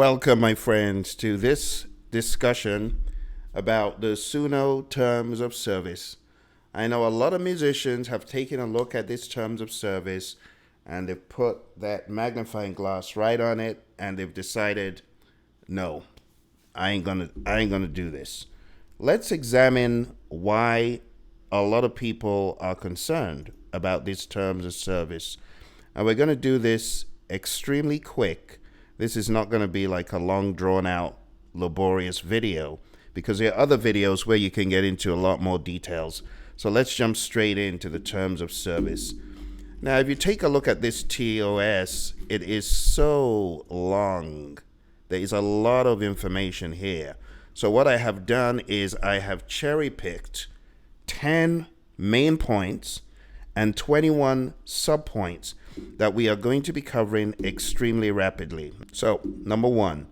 Welcome, my friends, to this discussion about the SUNO terms of service. I know a lot of musicians have taken a look at these terms of service and they've put that magnifying glass right on it and they've decided, no, I ain't gonna do this. Let's examine why a lot of people are concerned about these terms of service. And we're gonna do this extremely quick. This is not going to be like a long, drawn-out, laborious video because there are other videos where you can get into a lot more details. So let's jump straight into the terms of service. Now, if you take a look at this TOS, it is so long. There is a lot of information here. So what I have done is I have cherry-picked 10 main points and 21 subpoints that we are going to be covering extremely rapidly. So, number one,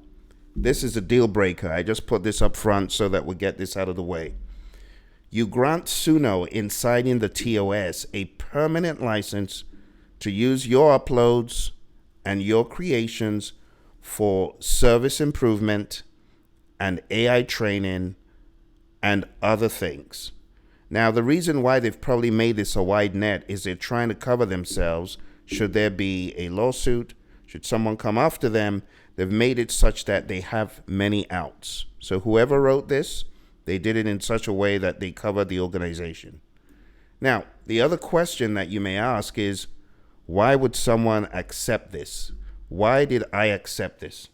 this is a deal breaker. I just put this up front so that we get this out of the way. You grant SUNO in signing the TOS a permanent license to use your uploads and your creations for service improvement and AI training and other things. Now, the reason why they've probably made this a wide net is they're trying to cover themselves. Should there be a lawsuit, should someone come after them, they've made it such that they have many outs. So whoever wrote this, they did it in such a way that they covered the organization. Now, the other question that you may ask is, why would someone accept this? Why did I accept this?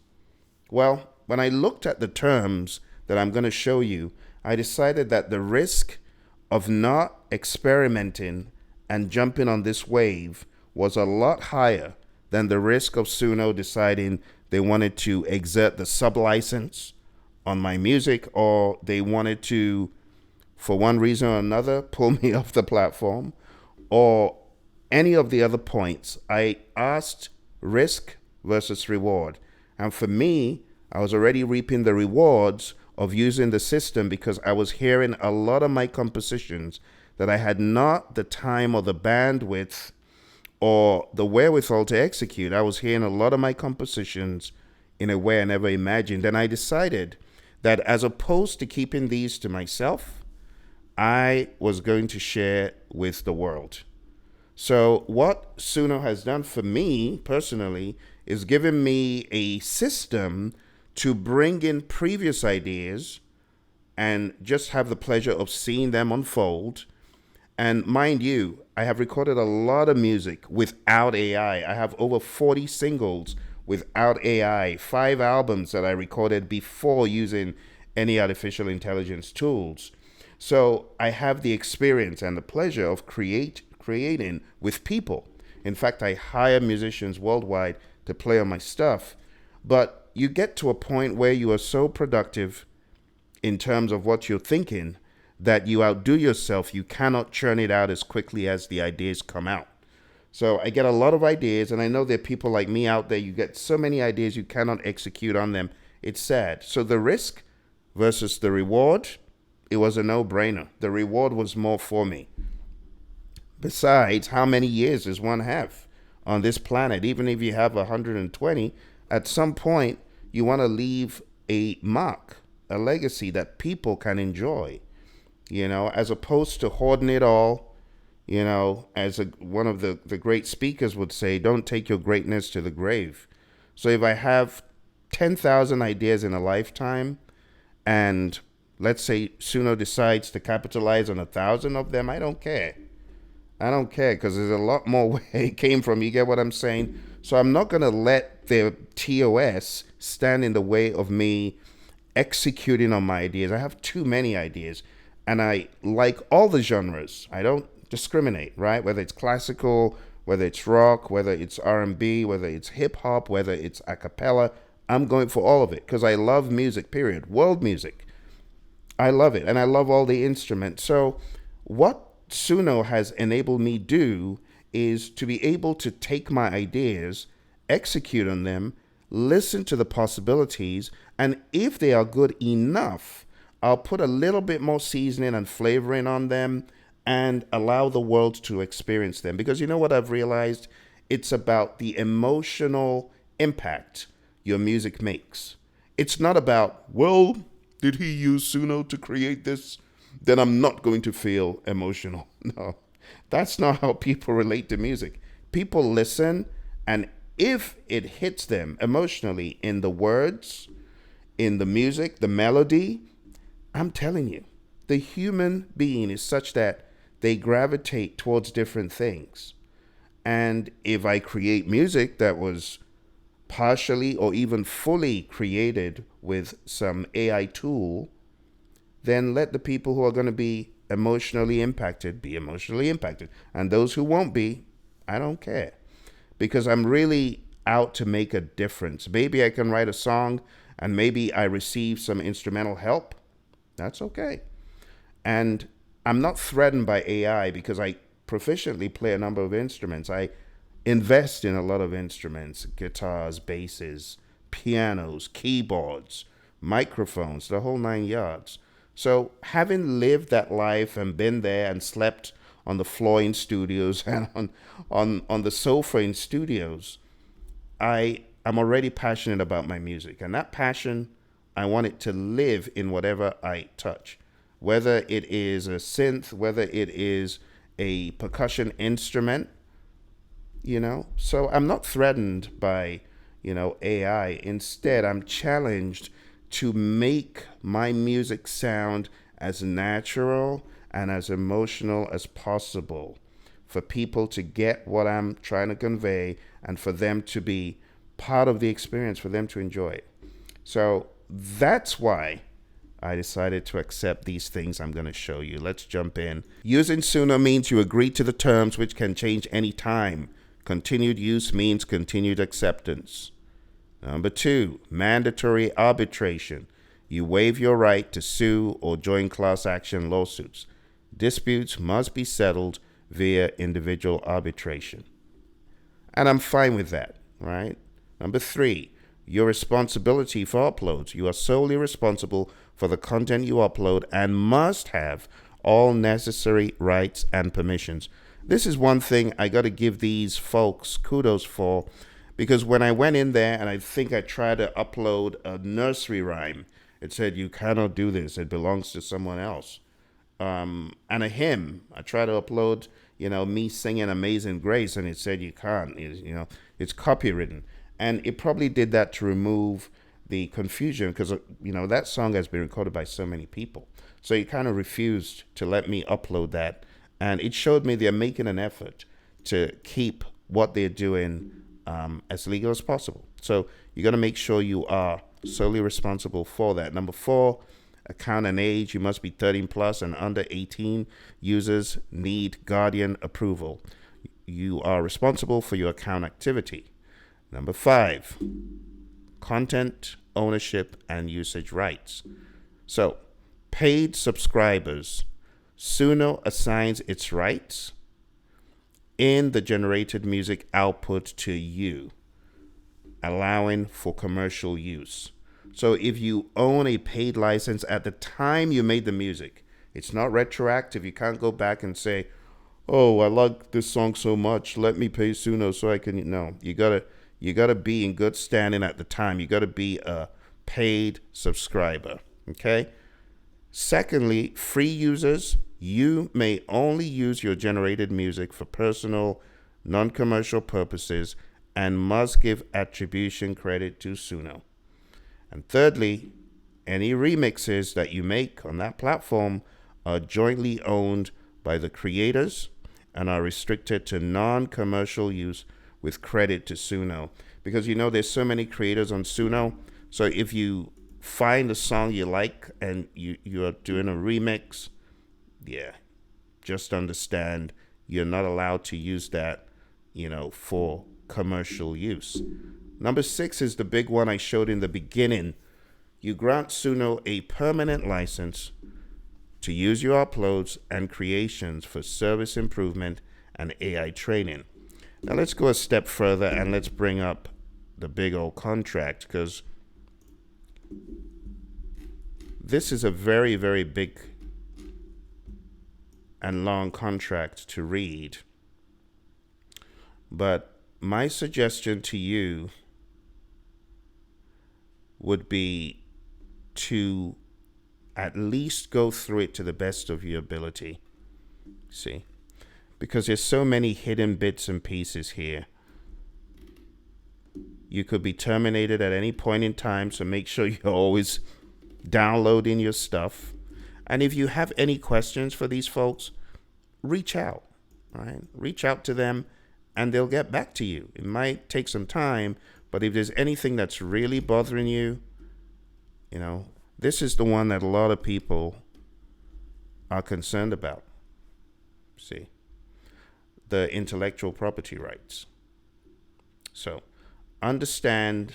Well, when I looked at the terms that I'm going to show you, I decided that the risk of not experimenting and jumping on this wave was a lot higher than the risk of SUNO deciding they wanted to exert the sublicense on my music, or they wanted to, for one reason or another, pull me off the platform, or any of the other points. I asked risk versus reward. And for me, I was already reaping the rewards of using the system because I was hearing a lot of my compositions that I had not the time or the bandwidth or the wherewithal to execute. I was hearing a lot of my compositions in a way I never imagined. And I decided that as opposed to keeping these to myself, I was going to share with the world. So what SUNO has done for me personally is given me a system to bring in previous ideas and just have the pleasure of seeing them unfold. And mind you, I have recorded a lot of music without AI. I have over 40 singles without AI, 5 albums that I recorded before using any artificial intelligence tools. So I have the experience and the pleasure of creating with people. In fact, I hire musicians worldwide to play on my stuff. But you get to a point where you are so productive in terms of what you're thinking that you outdo yourself. You cannot churn it out as quickly as the ideas come out. So I get a lot of ideas, and I know there are people like me out there. You get so many ideas, you cannot execute on them. It's sad. So the risk versus the reward, it was a no-brainer. The reward was more for me. Besides, how many years does one have on this planet? Even if you have 120, at some point, you want to leave a mark, a legacy that people can enjoy. As opposed to hoarding it all, as one of the great speakers would say, don't take your greatness to the grave. So if I have 10,000 ideas in a lifetime, and let's say SUNO decides to capitalize on 1,000 of them, I don't care. I don't care because there's a lot more where it came from. You get what I'm saying? So I'm not going to let the TOS stand in the way of me executing on my ideas. I have too many ideas. And I like all the genres. I don't discriminate, right? Whether it's classical, whether it's rock, whether it's R&B, whether it's hip hop, whether it's a cappella, I'm going for all of it because I love music, period. World music. I love it. And I love all the instruments. So what SUNO has enabled me do is to be able to take my ideas, execute on them, listen to the possibilities, and if they are good enough, I'll put a little bit more seasoning and flavoring on them and allow the world to experience them. Because you know what I've realized? It's about the emotional impact your music makes. It's not about, well, did he use SUNO to create this? Then I'm not going to feel emotional. No, that's not how people relate to music. People listen, and if it hits them emotionally in the words, in the music, the melody, I'm telling you, the human being is such that they gravitate towards different things. And if I create music that was partially or even fully created with some AI tool, then let the people who are going to be emotionally impacted be emotionally impacted. And those who won't be, I don't care. Because I'm really out to make a difference. Maybe I can write a song and maybe I receive some instrumental help. That's okay. And I'm not threatened by AI because I proficiently play a number of instruments. I invest in a lot of instruments: guitars, basses, pianos, keyboards, microphones, the whole 9 yards. So, having lived that life and been there and slept on the floor in studios and on the sofa in studios, I am already passionate about my music. And that passion, I want it to live in whatever I touch, whether it is a synth, whether it is a percussion instrument, So I'm not threatened by, AI. Instead, I'm challenged to make my music sound as natural and as emotional as possible for people to get what I'm trying to convey and for them to be part of the experience, for them to enjoy it. So that's why I decided to accept these things I'm going to show you. Let's jump in. Using SUNO means you agree to the terms, which can change any time. Continued use means continued acceptance. Number 2, mandatory arbitration. You waive your right to sue or join class action lawsuits. Disputes must be settled via individual arbitration. And I'm fine with that, right? Number 3, your responsibility for uploads. You are solely responsible for the content you upload and must have all necessary rights and permissions. This is one thing I got to give these folks kudos for, because when I went in there and I think I tried to upload a nursery rhyme, it said, you cannot do this. It belongs to someone else. And a hymn, I tried to upload, me singing Amazing Grace, and it said you can't. It's copywritten. And it probably did that to remove the confusion because, that song has been recorded by so many people. So it kind of refused to let me upload that. And it showed me they're making an effort to keep what they're doing as legal as possible. So you got to make sure you are solely responsible for that. Number 4, account and age. You must be 13 plus and under 18. Users need guardian approval. You are responsible for your account activity. Number 5, content ownership and usage rights. So, paid subscribers. SUNO assigns its rights in the generated music output to you, allowing for commercial use. So if you own a paid license at the time you made the music, it's not retroactive. You can't go back and say, oh, I like this song so much, let me pay SUNO so I can. No, you gotta be in good standing at the time. You gotta be a paid subscriber. Okay. Secondly, free users, you may only use your generated music for personal, non-commercial purposes and must give attribution credit to SUNO. And thirdly, any remixes that you make on that platform are jointly owned by the creators and are restricted to non-commercial use with credit to SUNO. Because there's so many creators on SUNO. So if you find a song you like and you are doing a remix, just understand you're not allowed to use that, for commercial use. Number 6 is the big one I showed in the beginning. You grant SUNO a permanent license to use your uploads and creations for service improvement and AI training. Now let's go a step further and let's bring up the big old contract, because this is a very, very big and long contract to read. But my suggestion to you would be to at least go through it to the best of your ability. See? Because there's so many hidden bits and pieces here. You could be terminated at any point in time, so make sure you're always downloading your stuff. And if you have any questions for these folks, reach out, right? Reach out to them and they'll get back to you. It might take some time, but if there's anything that's really bothering you, this is the one that a lot of people are concerned about. See, the intellectual property rights. So, understand,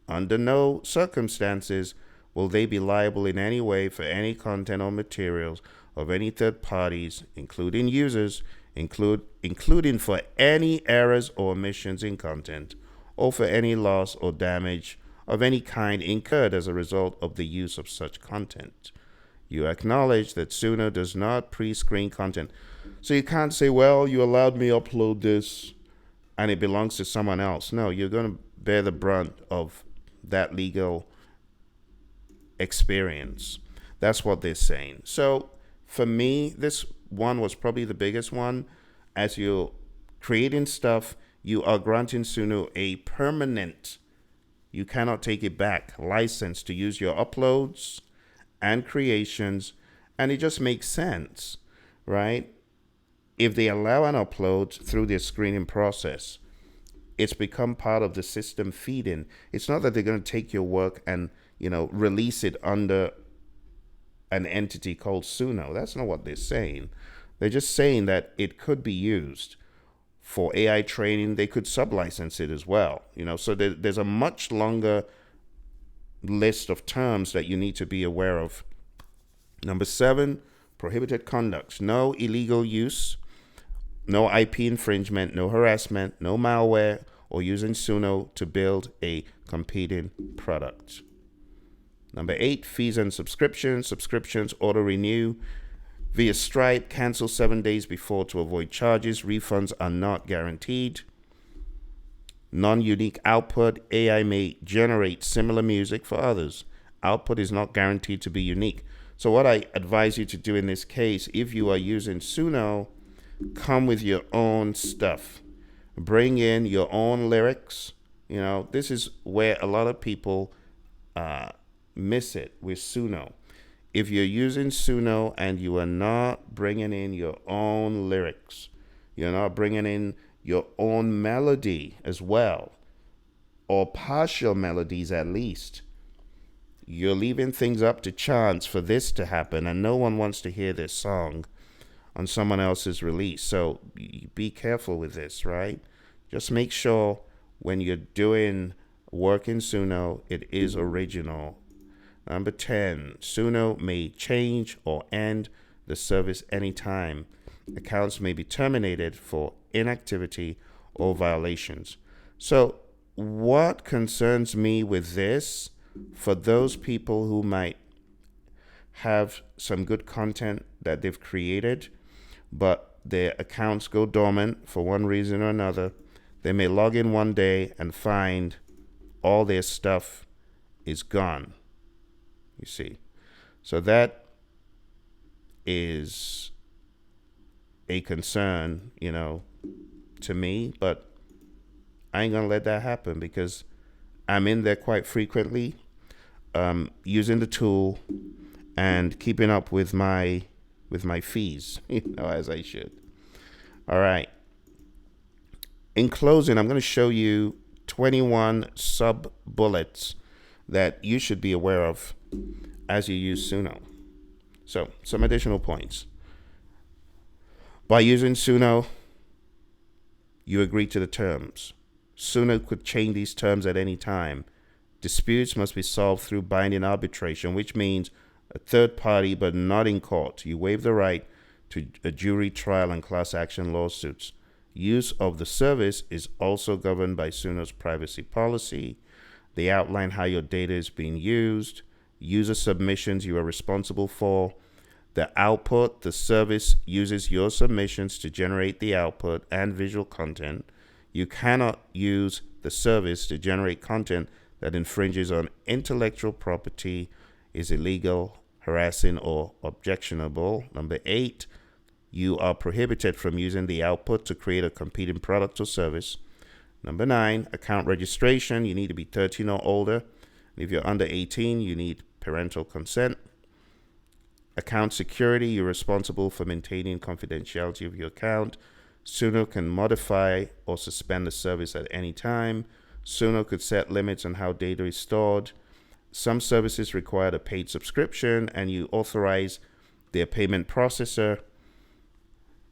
under no circumstances will they be liable in any way for any content or materials of any third parties, including users, including for any errors or omissions in content, or for any loss or damage of any kind incurred as a result of the use of such content. You acknowledge that SUNO does not pre-screen content. So you can't say, well, you allowed me upload this and it belongs to someone else. No, you're going to bear the brunt of that legal experience. That's what they're saying. So for me, this one was probably the biggest one. As you're creating stuff, you are granting SUNO a permanent, you cannot take it back, license to use your uploads and creations. And it just makes sense, right? If they allow an upload through their screening process, it's become part of the system feeding. It's not that they're going to take your work and, release it under an entity called SUNO. That's not what they're saying. They're just saying that it could be used for AI training. They could sublicense it as well. So there's a much longer list of terms that you need to be aware of. Number 7, prohibited conducts. No illegal use, no IP infringement, no harassment, no malware, or using SUNO to build a competing product. Number 8, fees and subscriptions. Subscriptions auto-renew via Stripe. Cancel 7 days before to avoid charges. Refunds are not guaranteed. Non-unique output. AI may generate similar music for others. Output is not guaranteed to be unique. So what I advise you to do in this case, if you are using SUNO, come with your own stuff. Bring in your own lyrics. This is where a lot of people miss it with SUNO. If you're using SUNO and you are not bringing in your own lyrics, you're not bringing in your own melody as well, or partial melodies at least, you're leaving things up to chance for this to happen, and no one wants to hear this song on someone else's release. So be careful with this, right? Just make sure when you're doing work in SUNO, it is original. Number 10, SUNO may change or end the service anytime. Accounts may be terminated for inactivity or violations. So what concerns me with this, for those people who might have some good content that they've created, but their accounts go dormant for one reason or another, they may log in one day and find all their stuff is gone. You see, so that is a concern, to me, but I ain't gonna let that happen because I'm in there quite frequently, using the tool and keeping up with my fees, as I should. All right. In closing, I'm going to show you 21 sub bullets that you should be aware of as you use SUNO. So, some additional points. By using SUNO, you agree to the terms. SUNO could change these terms at any time. Disputes must be solved through binding arbitration, which means a third party but not in court. You waive the right to a jury trial and class action lawsuits. Use of the service is also governed by SUNO's privacy policy. They outline how your data is being used, user submissions you are responsible for. The output, the service uses your submissions to generate the output and visual content. You cannot use the service to generate content that infringes on intellectual property is illegal, harassing, or objectionable. Number 8, you are prohibited from using the output to create a competing product or service. Number 9, account registration. You need to be 13 or older. If you're under 18, you need parental consent. Account security. You're responsible for maintaining confidentiality of your account. SUNO can modify or suspend the service at any time. SUNO could set limits on how data is stored. Some services require a paid subscription, and you authorize their payment processor.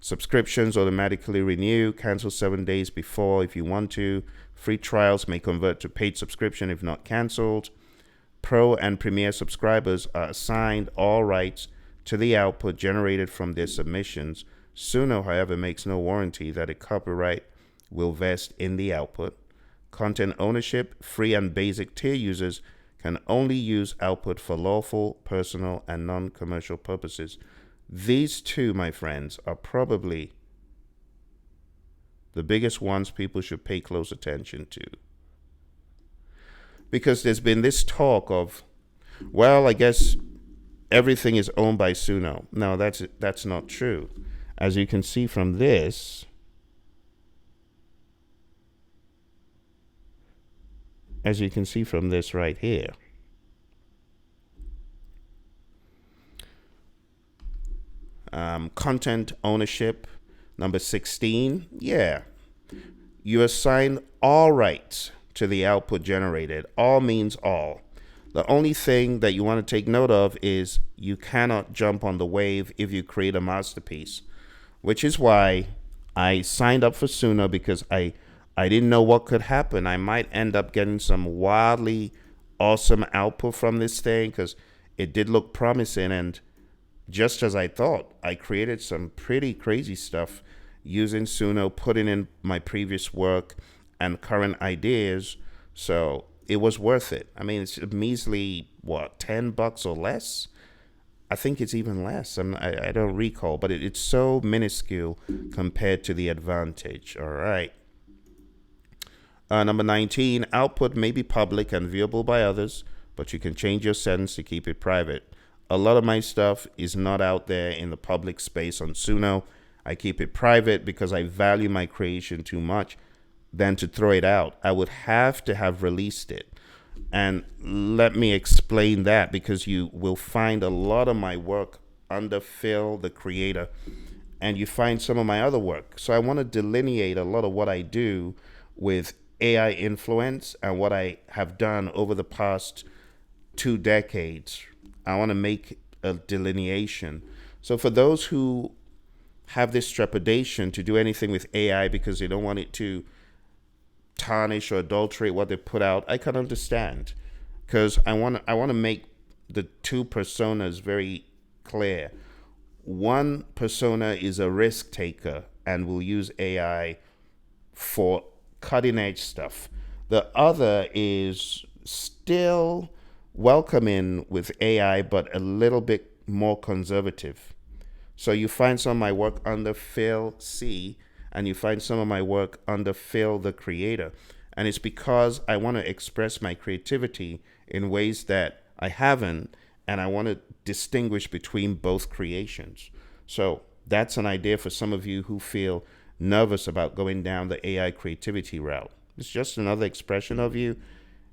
Subscriptions automatically renew. Cancel 7 days before if you want to. Free trials may convert to paid subscription if not canceled. Pro and Premier subscribers are assigned all rights to the output generated from their submissions. SUNO, however, makes no warranty that a copyright will vest in the output. Content ownership. Free and basic tier users can only use output for lawful, personal, and non-commercial purposes. These two, my friends, are probably the biggest ones people should pay close attention to. Because there's been this talk of, well, I guess everything is owned by SUNO. No, that's not true. As you can see from this, right here, content ownership, number 16, you assign all rights to the output generated. All means all. The only thing that you want to take note of is you cannot jump on the wave if you create a masterpiece, which is why I signed up for SUNO, because I didn't know what could happen. I might end up getting some wildly awesome output from this thing because it did look promising. And just as I thought, I created some pretty crazy stuff using SUNO, putting in my previous work and current ideas. So it was worth it. I mean, it's a measly, $10 or less? I think it's even less. I don't recall, but it's so minuscule compared to the advantage. All right. Number 19, output may be public and viewable by others, but you can change your settings to keep it private. A lot of my stuff is not out there in the public space on SUNO. I keep it private because I value my creation too much than to throw it out. I would have to have released it. And let me explain that, because you will find a lot of my work under Phil, the creator, and you find some of my other work. So I want to delineate a lot of what I do with AI influence and what I have done over the past 2 decades. I want to make a delineation. So for those who have this trepidation to do anything with AI because they don't want it to tarnish or adulterate what they put out, I can understand, because I want to make the two personas very clear. One persona is a risk taker and will use AI for cutting edge stuff. The other is still welcoming with AI, but a little bit more conservative. So you find some of my work under Phil C, and you find some of my work under Phil the creator. And it's because I want to express my creativity in ways that I haven't, and I want to distinguish between both creations. So that's an idea for some of you who feel nervous about going down the AI creativity route. It's just another expression of you,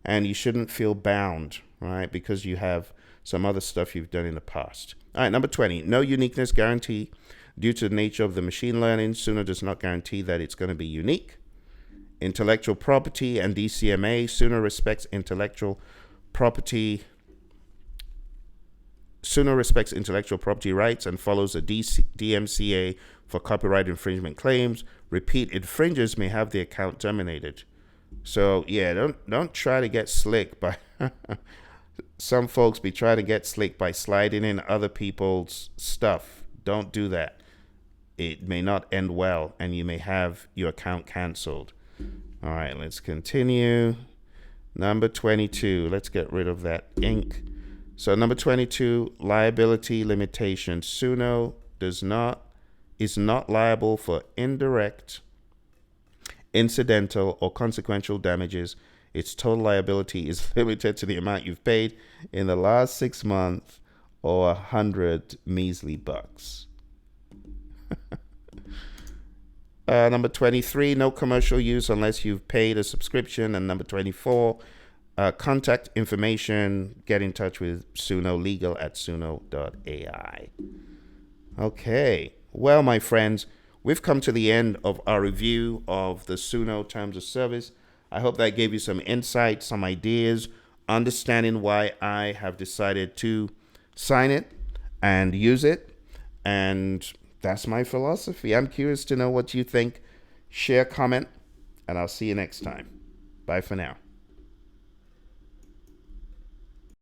and you shouldn't feel bound, right? Because you have some other stuff you've done in the past. All right, number 20, no uniqueness guarantee. Due to the nature of the machine learning, SUNO does not guarantee that it's going to be unique. Intellectual property and DCMA, SUNO respects intellectual property. SUNO respects intellectual property rights and follows the DMCA for copyright infringement claims. Repeat infringers may have the account terminated. So yeah, don't try to get slick by some folks be trying to get slick by sliding in other people's stuff. Don't do that. It may not end well, and you may have your account canceled. All right, let's continue. Number 22. Let's get rid of that ink. So number 22, liability limitation. SUNO is not liable for indirect, incidental, or consequential damages its total liability is limited to the amount you've paid in the last 6 months or 100 measly bucks. Number 23, no commercial use unless you've paid a subscription. And number 24, contact information, get in touch with SUNO legal at suno.ai. Okay, well, my friends, we've come to the end of our review of the SUNO Terms of Service. I hope that gave you some insight, some ideas, understanding why I have decided to sign it and use it. And that's my philosophy. I'm curious to know what you think. Share, comment, and I'll see you next time. Bye for now.